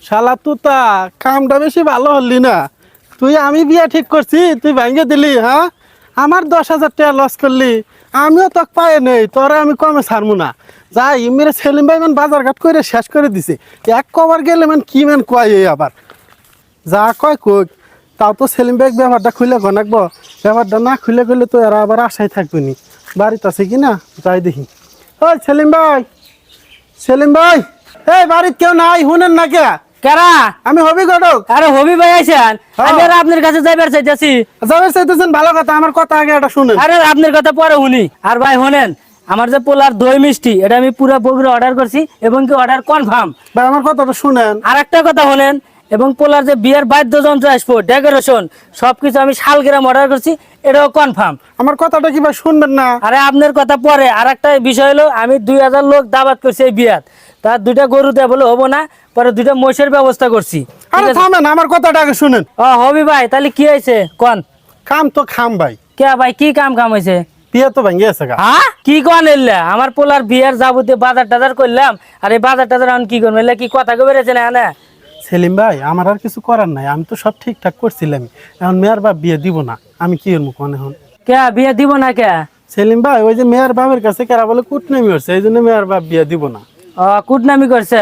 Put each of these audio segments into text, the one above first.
শালা তুতা কামটা বেশি ভালো হলি না। তুই আমি বিয়া ঠিক করছি, তুই ভাঙ্গে দিলি। হ্যাঁ, আমার 10,000 টাকা লস করলি, আমিও তোকে পায়ে নেই, তোরা আমি কমে ছাড়বো না। যাই মেরে সেলিম ভাই মান বাজার ঘাট করে শেষ করে দিছে। এক কবার গেলে মান কি মান কয় এই আবার যা কয় কই। তাও তো সেলিম ভাই ব্যাপারটা খুলে গনাকবো, ব্যাপারটা না খুলে গেলে তো এরা আবার আশায় থাকবে নি। বাড়িতে আছে কি না যাই দেখি। ওই সেলিম ভাই, সেলিম ভাই, এই বাড়িতে কেউ নাই শুনেন না কে? কারা? আমি হবি ঘটক। আরে হবি ভাই আইছেন? হ্যাঁ। আমি আর আপনার কাছে যাইবার চাইতেছি। যাবে চাইতেছেন ভালো কথা, আমার কথা আগে এটা শুনেন। আরে আপনার কথা পরে শুনি। আর ভাই শুনেন, আমার যে পোলার দই মিষ্টি এটা আমি পুরো বগুড়া অর্ডার করছি এবং কি অর্ডার কনফার্ম। ভাই আমার কথাটা শুনেন। আর একটা কথা শুনেন, এবং পোলার যে বিয়ের বাদ্যযন্ত্র আসবো, ডেকোরেশন সবকিছু আমি শালগ্রাম অর্ডার করছি, এটাও কনফার্ম। আমার কথাটা কি ভাই শুনবেন না? আরে আপনার কথা পরে। আর একটা বিষয় হলো, আমি 2000 লোক দাওয়াত করছি এই বিয়াত। তার 2টা গরু দেয়া বলে হবো না, পরে 2টা মহিষের ব্যবস্থা করছি। আরে থামেন, আমার কথাটা আগে শুনেন। হবি ভাই, তাহলে কি হয়েছে কন? কাম তো খাম ভাই, কে ভাই, কি কাম হয়েছে? বিয়ে তো ভেঙে গেছে গা। হ্যাঁ, কি কন এলে? আমার পোলার বিয়ের যাবতীয় বাজার টাজার করলাম, আর এই বাজার টাজার আমি কি করবো? এলে কি কথা কবে রেছে না? সেলিম ভাই আমার আর কিছু করার নাই, আমি তো সব ঠিকঠাক করছিলাম। এখন মেয়ের বাপ বিয়ে দিব না, আমি কি এর মুখ এখন? কে বিয়ে দিব না কে? সেলিম ভাই ওই যে মেয়ের বাপের কাছে কেরা বলে কুটনামি হচ্ছে, এই জন্য মেয়ের বাপ বিয়ে দিব না। কুটনামি করছে?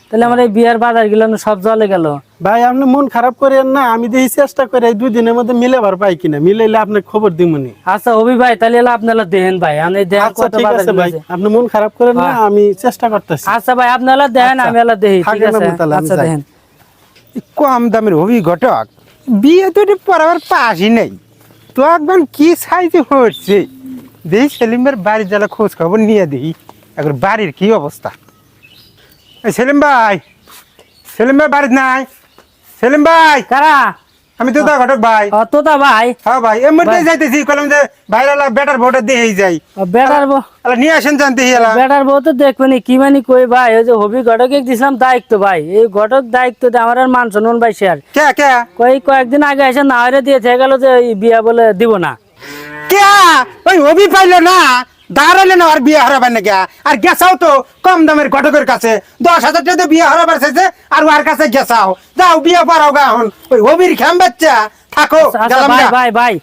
তাহলে আমার এই বিয়ের বাজার গুলো সব জলে গেল। ভাই আপনি মন খারাপ করেন না, আমি দেখি চেষ্টা করে এই 2 দিনের মধ্যে মিলেবার পাই কিনা, মিলাইলে আপনি খবর দিমনি। আচ্ছা হবি ভাই, তাহলে আপনারা দেখেন ভাই, আমি দেখেন আচ্ছা কত ঠিক বাজার আছে ভাই, গেছে। আপনি মন খারাপ করেন না, আমি চেষ্টা করতেছি। আচ্ছা ভাই, আপনারা দেখেন, আমি এলা দেখি। ঠিক থাকেন আছে, আপনি তাহলে, আমি আচ্ছা যাই। দেখেন। কম দামের হবি ঘটক, বিয়ে তো পড়াবার পাশই নেই তো, একদম কি সাইজে হচ্ছে। দেখি সেলিমের বাড়ির জ্বালা খোঁজ খবর নিয়ে দিই এখন বাড়ির কি অবস্থা। এই সেলিম ভাই, সেলিম ভাই বাড়িতে নাই? সেলিম ভাই, কারা? আমি তো ঘটক ভাই। তোতা ভাই? হ্যাঁ ভাই, এর মধ্যে যাইতেছি, কলাম যে ভাইরালা বেটার ভোটার দিয়েই যাই। বেটার বউ? নিয়ে আসেন জানতে হিয়ালা। বেটার বউ তো দেখবেনি, কি মানি কই ভাই, ওই যে হবি ঘটকে দিছিলাম দায়িত্ব ভাই, এই ঘটক দায়িত্ব দিয়ে আমার আর মান সম্মান ভাই শেয়ার। কে কে কয়েকদিন আগে এসে না হয়ে দিয়ে থেকে গেল যে এই বিয়া বলে দিব না। কে? ওই হবি পাইলো না, দাঁড়ালে না আর বিয়ে হারাবার না গিয়া। আর গেছাও তো কম দামের ঘটকের কাছে, 10,000 টাকা বিয়ে হারাবার চাইছে, আর ওর কাছে গেছাও। যাও বিয়ে পারাও গা, এখন ওই হবির খাম বাচ্চা থাকো। আচ্ছা ভাই ভাই ভাই,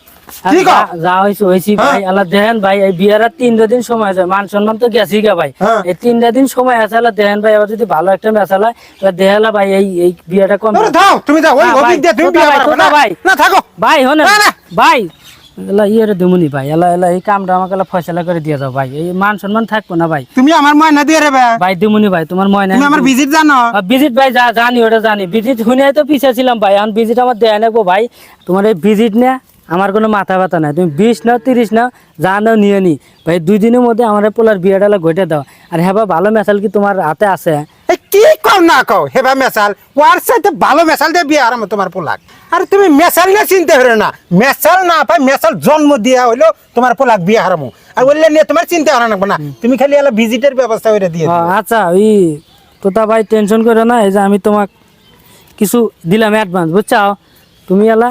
ঠিক যা হয়েছে হয়েছি ভাই। আল্লাহ দেখেন ভাই, এই বিয়ের আর 3 দিন সময় আছে, মান সম্মান তো গেছি গা ভাই। হ্যাঁ। এই 3 দিন সময় আছে, আল্লাহ দেখেন ভাই, আবার যদি ভালো একটা মেসাল হয় দেখালা ভাই, এই বিয়েটা কম। দাও তুমি যাও, ওই হবি দিয়ে তুমি বিয়ে পারবে না। ভাই না থাকো ভাই, হনে না, না। ভাই, এলা ইয়েরে দিমুনি ভাই, এলা এই কামটা আমাকে এলা ফয়সালা করে দিয়ে দাও ভাই, এই মান সম্মান থাকবো না ভাই। তুমি আমার ময়না দিয়ে রেবে ভাই দিমুনি ভাই, তোমার ময়না। তুমি আমার ভিজিট জানো? ভিজিট ভাই জানি, ওটা জানি। ভিজিট শুনে তো পিছিয়ে ছিলাম ভাই, এখন ভিজিট আমার দেয়া নেবো ভাই। তোমার এই ভিজিট নিয়ে আমার কোনো মাথা ব্যথা নাই, তুমি 20 নাও 30 নাও, যা নাও নিয়ে নি ভাই। 2 দিনের মধ্যে আমার পোলার বিয়েটা ঘটে দাও। আর হ্যাঁ ভালো মেশাল কি তোমার হাতে আছে? এই কি কও না কও, হেবা মেশাল ওয়ার সাথে ভালো মেশাল দিয়ে বিয়ে হারামো তোমার পোলাক। আর তুমি মেশাল না চিনতে পারো না, মেশাল না পাই মেশাল জন্ম দিয়া হইলো তোমার পোলাক বিয়ে হারামো। আর বললে নিয়ে তোমার চিন্তা হারানো না, তুমি খালি এলা ভিজিটের ব্যবস্থা করে দিয়ে দিও। আচ্ছা ওই তোতা ভাই টেনশন করো না, এই যে আমি তোমাক কিছু দিলাম অ্যাডভান্স, বুঝছাও? তুমি এলা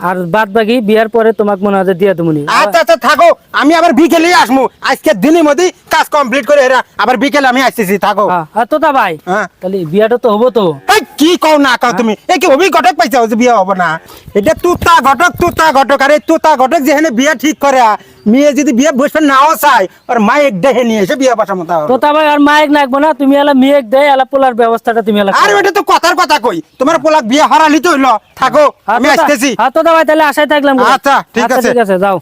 আর বাদ বাকি বিয়ার পরে তোমাকে মনে হয় দিয়ে তুমি। আচ্ছা আচ্ছা থাকো, আমি আবার বিকেলে আসবো, আজকে দিনের মধ্যে কাজ কমপ্লিট করে এরা আবার বিকেলে আমি আসতেছি, থাকো। তোতা ভাই, হ্যাঁ। তাহলে বিয়াটা তো হবো তো? এই কি কও না কও তুমি, এই কি হবি ঘটক পাইছাও যে বিয়ে হবো না? এটা তুতা ঘটক, তুতা ঘটক। আরে তুতা ঘটক যেখানে বিয়ে ঠিক করে, মেয়ে যদি বিয়ে বসবে নাও চাই, আর মায়ের দেখে নিয়ে এসে বিয়ে বসামো। তোতা ভাই আর মায়ের লাগবো না, তুমি এলা মেয়েক দেয়, এলা পোলার ব্যবস্থাটা তুমি এলা। আর ওটা তো কথার কথা কই, তোমার পোলাক বিয়ে হারালি তো হইলো, থাকো আমি আসতেছি। তোতা ভাই তাহলে আশায় থাকলাম। আচ্ছা, ঠিক আছে। ঠিক আছে, যাও।